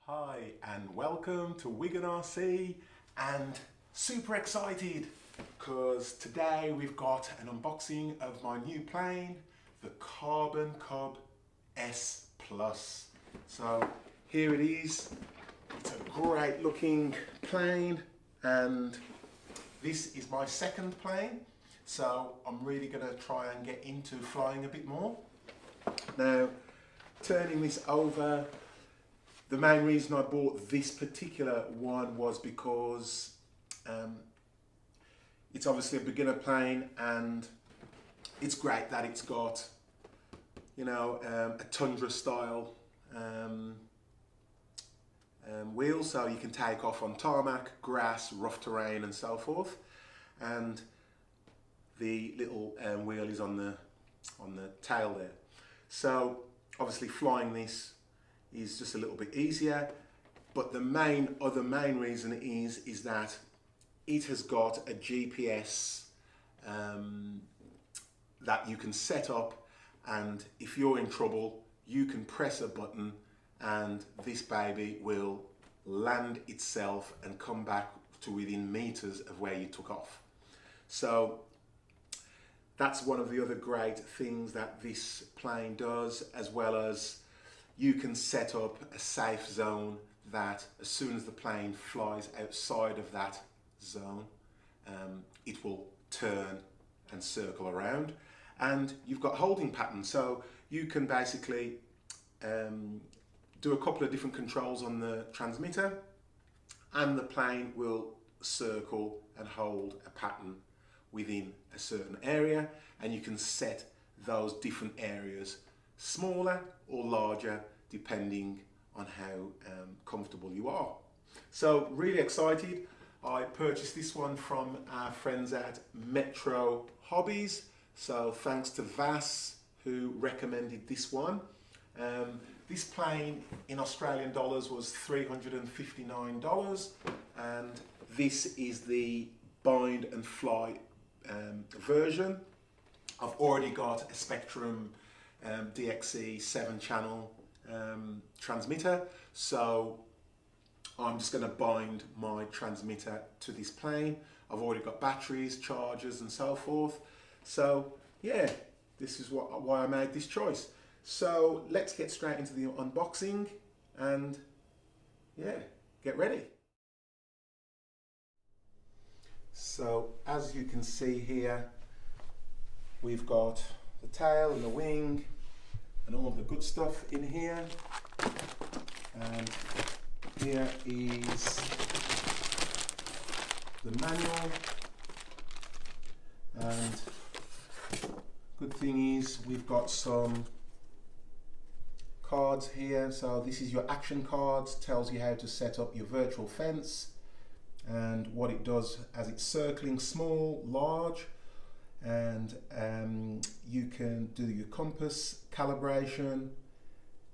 Hi and welcome to Wigan RC, and super excited because today we've got an unboxing of my new plane, the Carbon Cub S Plus. So here it is. It's a great looking plane and this is my second plane, so I'm really going to try and get into flying a bit more. Now, turning this over, the main reason I bought this particular one was because it's obviously a beginner plane, and it's great that it's got, you know, a tundra style wheels, so you can take off on tarmac, grass, rough terrain and so forth. And the little wheel is on the tail there. So obviously flying this is just a little bit easier, but the main reason is that it has got a GPS that you can set up, and if you're in trouble you can press a button and this baby will land itself and come back to within meters of where you took off. So that's one of the other great things that this plane does, as well as you can set up a safe zone that as soon as the plane flies outside of that zone, it will turn and circle around. And you've got holding patterns, so you can basically do a couple of different controls on the transmitter and the plane will circle and hold a pattern within a certain area, and you can set those different areas smaller or larger depending on how comfortable you are. So really excited. I purchased this one from our friends at Metro Hobbies, so thanks to Vass who recommended this one. This plane in Australian dollars was $359, and this is the bind and fly version. I've already got a Spectrum DXE 7-channel transmitter, so I'm just going to bind my transmitter to this plane. I've already got batteries, chargers and so forth. So yeah, this is why I made this choice. So let's get straight into the unboxing and yeah, get ready. So as you can see here, we've got the tail and the wing and all the good stuff in here. And here is the manual. And good thing is we've got some cards here. So this is your action cards, tells you how to set up your virtual fence and what it does as it's circling small, large, and you can do your compass calibration,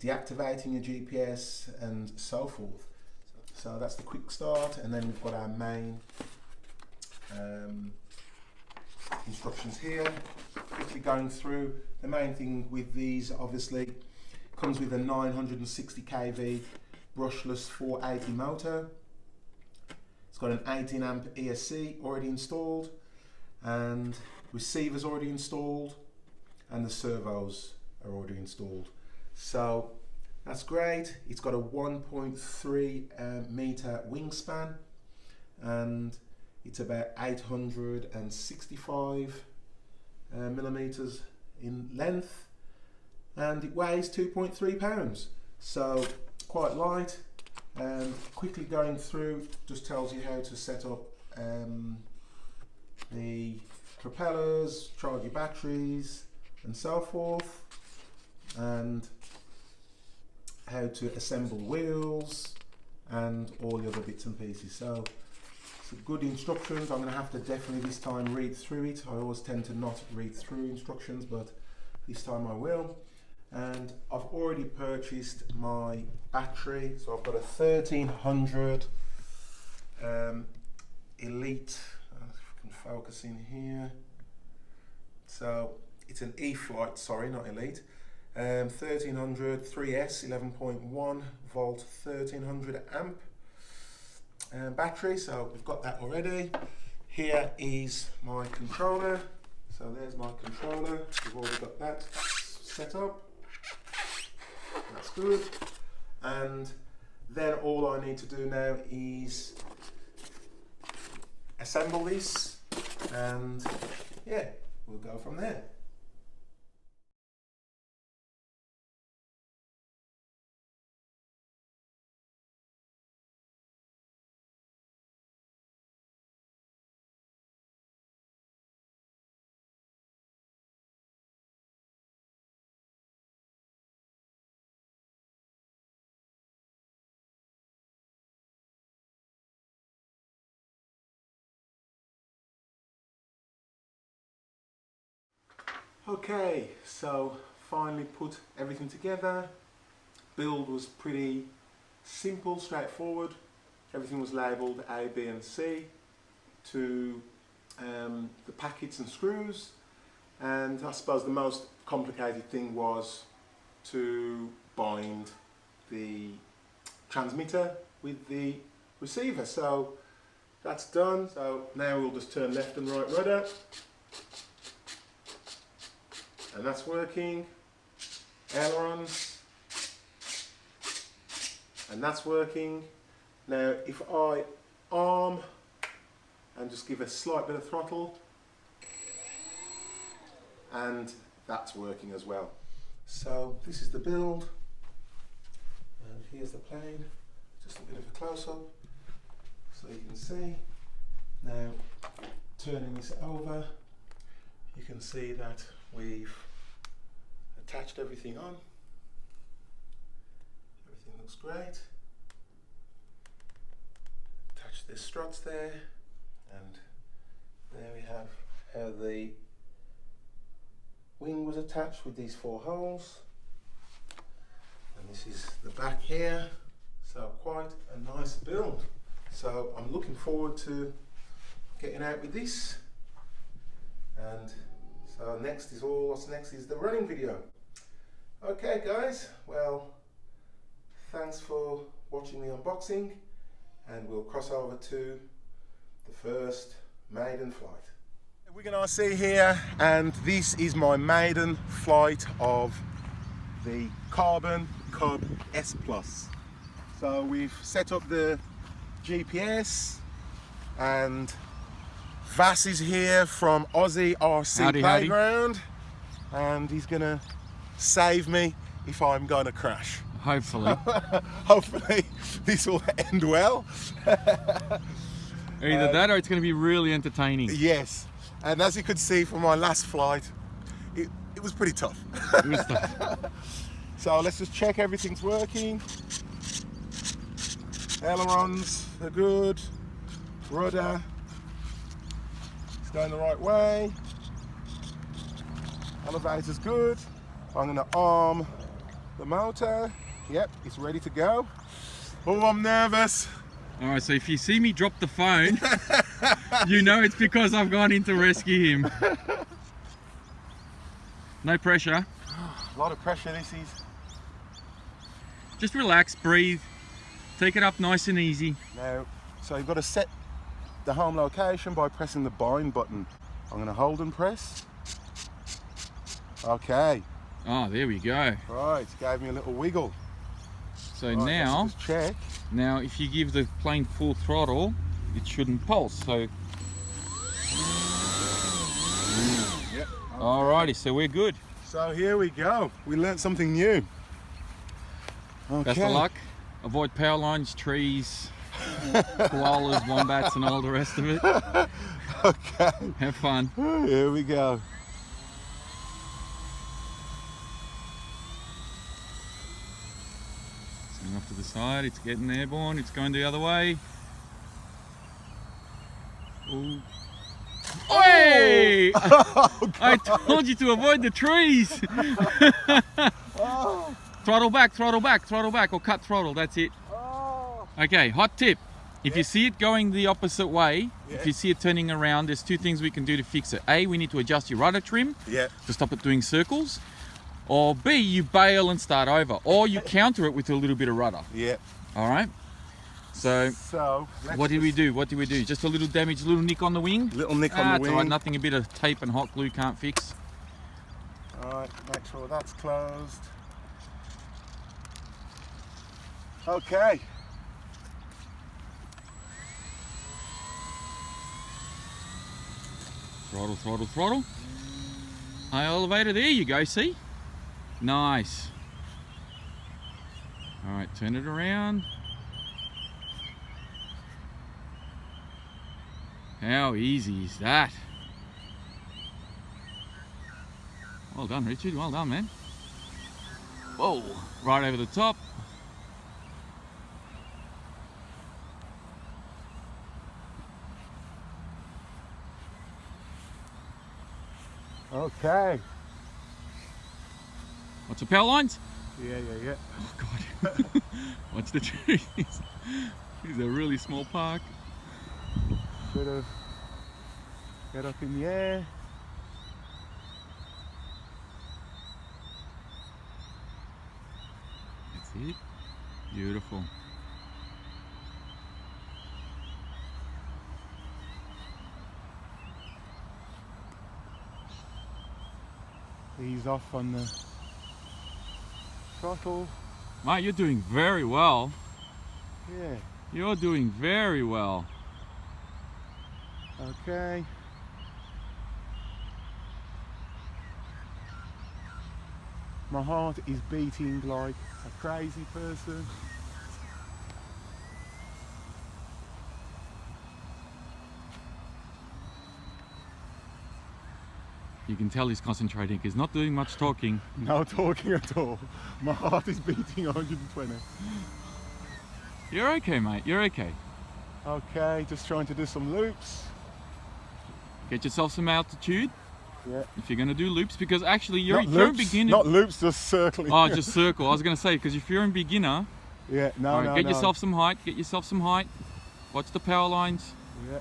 deactivating your GPS and so forth. So that's the quick start, and then we've got our main instructions here. Quickly going through, the main thing with these obviously comes with a 960 kV brushless 480 motor. It's got an 18 amp ESC already installed, and receivers already installed, and the servos are already installed. So that's great. It's got a 1.3 meter wingspan, and it's about 865 millimeters in length, and it weighs 2.3 pounds, so quite light. And quickly going through, just tells you how to set up the propellers, charge your batteries and so forth, and how to assemble wheels and all the other bits and pieces. So some good instructions. I'm going to have to definitely this time read through it. I always tend to not read through instructions, but this time I will. And I've already purchased my battery, so I've got a 1300 Elite. If I can focus in here. So it's an E-Flight, sorry, not Elite. 1300 3S 11.1 volt 1300 amp battery, so we've got that already. Here is my controller, so there's my controller, we've already got that set up, that's good. And then all I need to do now is assemble this, and yeah, we'll go from there. Okay, so finally put everything together. Build was pretty simple, straightforward. Everything was labelled A, B and C to the packets and screws, and I suppose the most complicated thing was to bind the transmitter with the receiver. So that's done. So now we'll just turn left and right rudder. And that's working. Ailerons. And that's working. Now if I arm and just give a slight bit of throttle, and that's working as well. So this is the build, and here's the plane. Just a bit of a close-up so you can see. Now turning this over, you can see that we've attached everything on. Everything looks great. Attach the struts there, and there we have how the wing was attached with these 4 holes. And this is the back here. So quite a nice build. So I'm looking forward to getting out with this. And so what's next is the running video. Okay guys, well, thanks for watching the unboxing, and we'll cross over to the first maiden flight. We're going to see here, and this is my maiden flight of the Carbon Cub S Plus. So we've set up the GPS, and Vass is here from Aussie Rc Playground, and he's going to save me if I'm going to crash. Hopefully. Hopefully this will end well. Either that or it's going to be really entertaining. Yes, and as you could see from my last flight, it was pretty tough. It was tough. So let's just check everything's working. Ailerons are good. Rudder, it's going the right way. Elevator's good. I'm going to arm the motor. Yep, it's ready to go. Oh, I'm nervous. Alright, so if you see me drop the phone, you know it's because I've gone in to rescue him. No pressure. A lot of pressure this is. Just relax, breathe, take it up nice and easy. Now, so you've got to set the home location by pressing the bind button. I'm going to hold and press. Okay. Oh, there we go. Right, gave me a little wiggle. So right, now, let's just check. Now if you give the plane full throttle, it shouldn't pulse. So, Yep. Okay. Alrighty, so we're good. So here we go. We learned something new. Okay. Best of luck. Avoid power lines, trees, koalas, wombats, and all the rest of it. Okay. Have fun. Here we go. Swing off to the side. It's getting airborne. It's going the other way. Ooh. Oi! Oh, I told you to avoid the trees. oh. Throttle back, throttle back, throttle back, or cut throttle. That's it. Oh. Okay, hot tip. If you see it going the opposite way, if you see it turning around, there's 2 things we can do to fix it. A, we need to adjust your rudder trim to stop it doing circles. Or B, you bail and start over. Or you counter it with a little bit of rudder. Yeah. All right? So what did we do? What did we do? Just a little damage, a little nick on the wing? Little nick on the wing. All right, nothing a bit of tape and hot glue can't fix. Alright, make sure that's closed. Okay. Throttle, throttle, throttle. High elevator, there you go, see? Nice. Alright, turn it around. How easy is that? Well done, Richard, well done, man. Whoa, right over the top. Okay. What's the power lines? Yeah. Oh God. What's the trees? These are a really small park. Bit of get up in the air. That's it. Beautiful. Ease off on the throttle. Mate, you're doing very well. Yeah. You're doing very well. Okay. My heart is beating like a crazy person. You can tell he's concentrating. He's not doing much talking. No talking at all. My heart is beating 120. You're okay, mate. You're okay. Okay, just trying to do some loops. Get yourself some altitude. Yeah. If you're going to do loops, because actually you're a beginner. Not loops, just circling. Oh, just circle. I was going to say, because if you're a beginner, yeah, no. Get yourself some height. Get yourself some height. Watch the power lines. Yeah.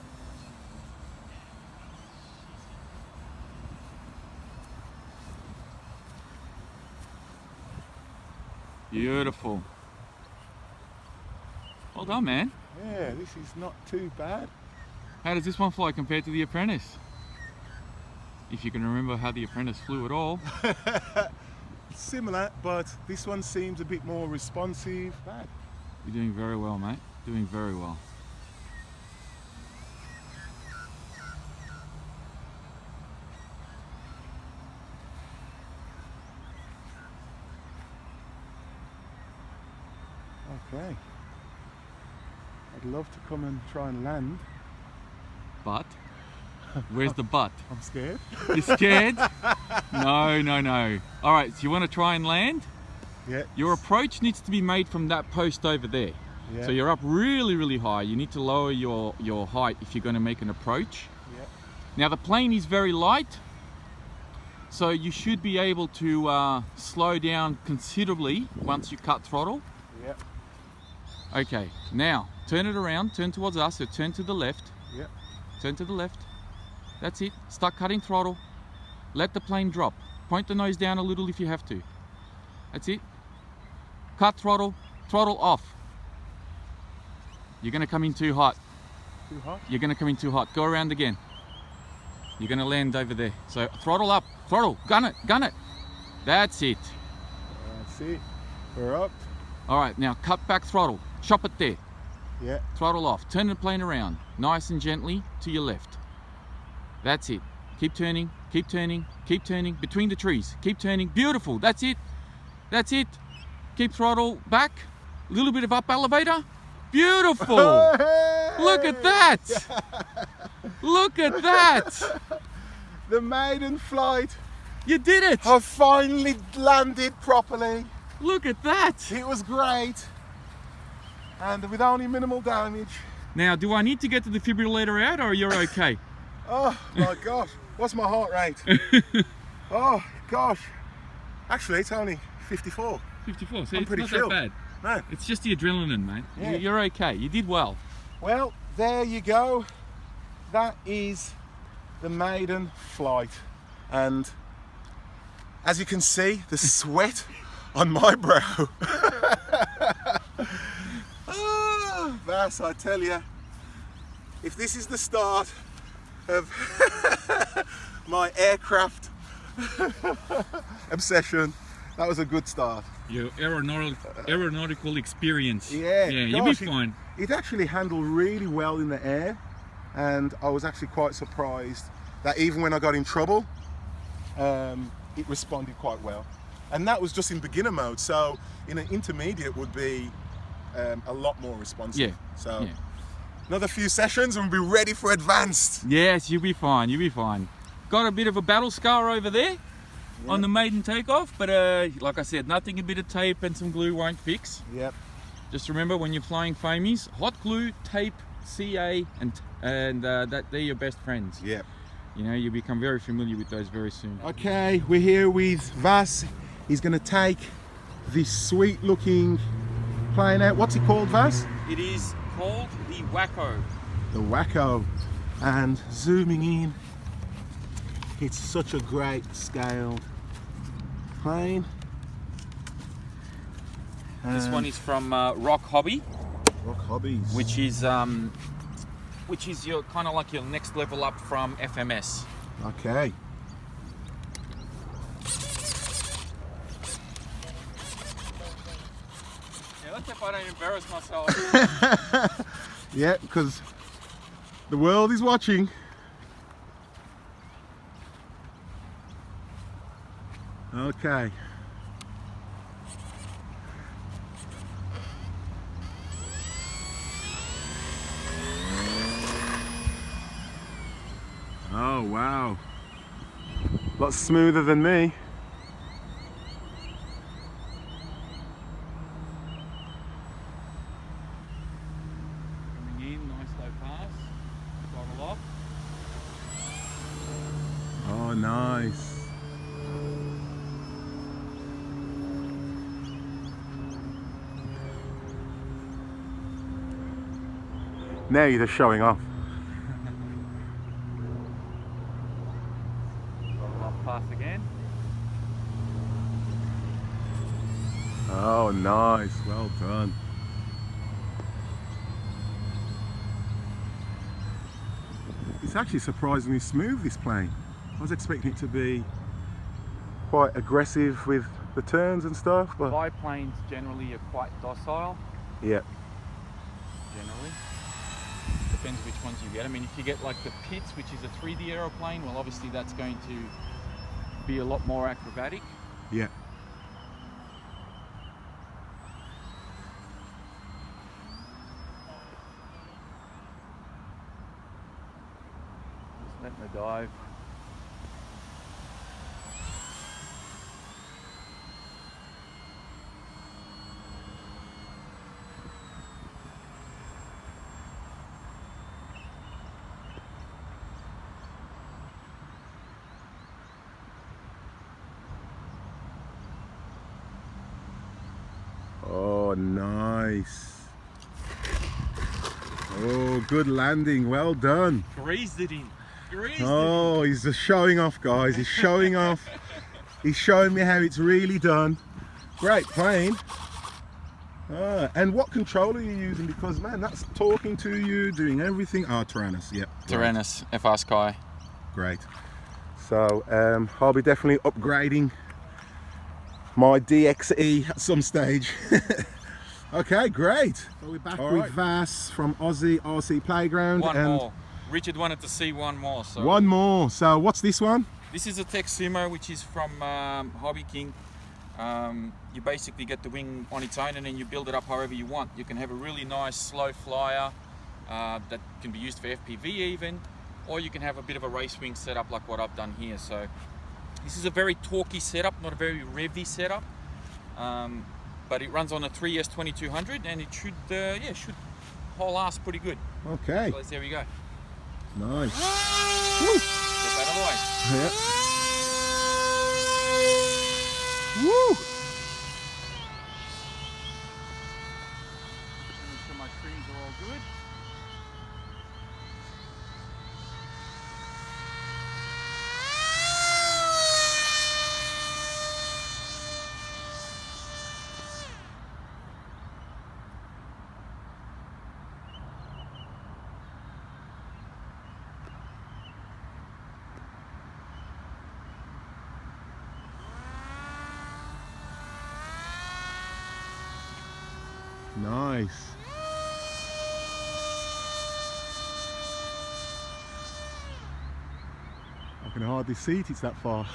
Beautiful. Well done, man. Yeah, this is not too bad. How does this one fly compared to the Apprentice? If you can remember how the Apprentice flew at all. Similar, but this one seems a bit more responsive. You're doing very well, mate. Doing very well. Okay. I'd love to come and try and land. But? Where's the but? I'm scared. You're scared? No. All right, so you want to try and land? Yeah. Your approach needs to be made from that post over there. Yeah. So you're up really, really high. You need to lower your height if you're going to make an approach. Yeah. Now the plane is very light, so you should be able to slow down considerably once you cut throttle. Yeah. Okay, now turn it around, turn towards us, so turn to the left. Yeah. Turn to the left. That's it. Start cutting throttle. Let the plane drop. Point the nose down a little if you have to. That's it. Cut throttle, throttle off. You're going to come in too hot. Too hot? You're going to come in too hot. Go around again. You're going to land over there. So throttle up, throttle, gun it, gun it. That's it. That's it. We're up. All right, now cut back throttle. Chop it there. Yeah. Throttle off. Turn the plane around. Nice and gently to your left. That's it. Keep turning, keep turning, keep turning. Between the trees. Keep turning. Beautiful. That's it. That's it. Keep throttle back. A little bit of up elevator. Beautiful. Look at that. Look at that. The maiden flight. You did it. I finally landed properly. Look at that. It was great. And with only minimal damage. Now, do I need to get the defibrillator out or you're okay? Oh my gosh. What's my heart rate? Oh gosh. Actually, it's only 54. 54, so I'm it's pretty not chill. that bad. No. It's just the adrenaline, mate. Yeah. You're okay. You did well. Well, there you go. That is the maiden flight. And As you can see, the sweat on my brow. Oh, Vas, I tell you, if this is the start of my aircraft obsession, that was a good start. Your aeronautical experience. Yeah, you'll be fine. It actually handled really well in the air, and I was actually quite surprised that even when I got in trouble, it responded quite well. And that was just in beginner mode, so in an intermediate would be a lot more responsive. Yeah. So another few sessions and we'll be ready for advanced. Yes, you'll be fine, you'll be fine. Got a bit of a battle scar over there on the maiden takeoff, but like I said, nothing a bit of tape and some glue won't fix. Yep. Just remember, when you're flying foamies, hot glue, tape, CA, and that they're your best friends. Yep. You know, you become very familiar with those very soon. Okay, we're here with Vas. He's going to take this sweet looking plane out. What's it called, Vas? It is called the Waco. The Waco. And zooming in, it's such a great scaled plane. This one is from Rock Hobby. Rock Hobbies. Which is your kind of like your next level up from FMS. Okay. Yeah, let's hope I don't embarrass myself. Yeah, because the world is watching. Okay. Oh wow, a lot smoother than me. Coming in, nice low pass, throttle off. Oh nice. Now you're just showing off. Pass again. Oh nice, well done. It's actually surprisingly smooth, this plane. I was expecting it to be quite aggressive with the turns and stuff, but Biplanes generally are quite docile. yeah. Generally. Depends which ones you get. I mean, if you get like the Pitts, which is a 3D aeroplane, well obviously that's going to be a lot more acrobatic. Yeah. Just letting it dive. Oh nice. Oh, good landing, well done. Greased it in. Oh, he's just showing off, guys. He's showing off. He's showing me how it's really done. Great plane. And what controller are you using? Because man, that's talking to you, doing everything. Oh, Tyrannus, yep. Tyrannus, FR Sky. Great. So I'll be definitely upgrading my DXE at some stage. Okay, great. So we're back with Vas from Aussie Rc Playground. One more. Richard wanted to see one more. So one more. So what's this one? This is a Teksumo, which is from Hobbyking. You basically get the wing on its own and then you build it up however you want. You can have a really nice slow flyer that can be used for FPV even, or you can have a bit of a race wing setup like what I've done here. So this is a very torquey setup, not a very revy setup, but it runs on a 3S 2200 and it should haul ass pretty good. Okay. So there we go. Nice. Woo. Get that out of the way. Yep. Woo! Make sure my trims are all good. Nice. I can hardly see it, it's that far.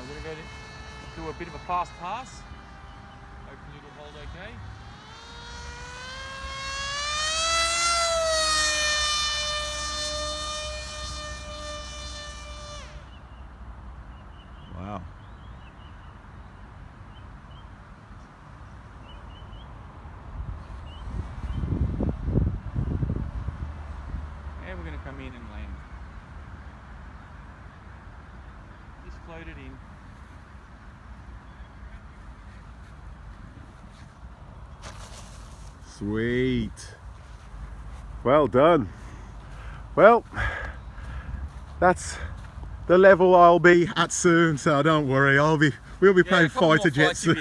We're going to do a bit of a fast pass. Hopefully it'll hold okay. Wow. And we're going to come in and land. Just float it in. Sweet. Well done. Well, that's the level I'll be at soon, so don't worry. We'll be playing fighter jets soon.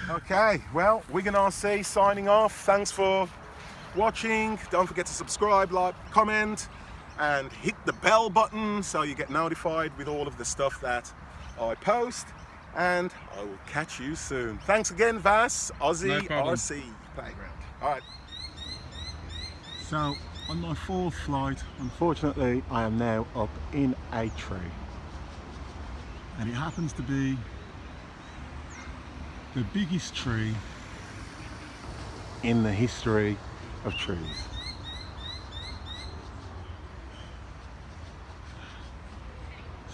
Okay, well, Wigan RC signing off. Thanks for watching. Don't forget to subscribe, like, comment, and hit the bell button so you get notified with all of the stuff that I post. And I will catch you soon. Thanks again, Vas, Aussie RC Playground. All right. So, on my fourth flight, unfortunately, I am now up in a tree. And it happens to be the biggest tree in the history of trees.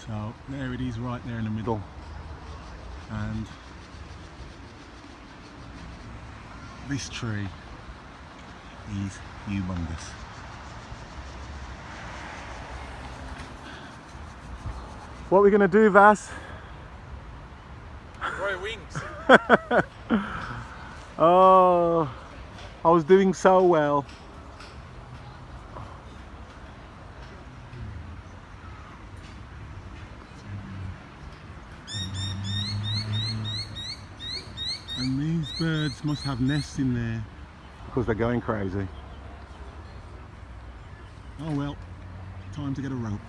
So, there it is, right there in the middle. And this tree is humongous. What are we going to do, Vas? Grow wings. Oh, I was doing so well. And these birds must have nests in there because they're going crazy. Oh well, time to get a rope.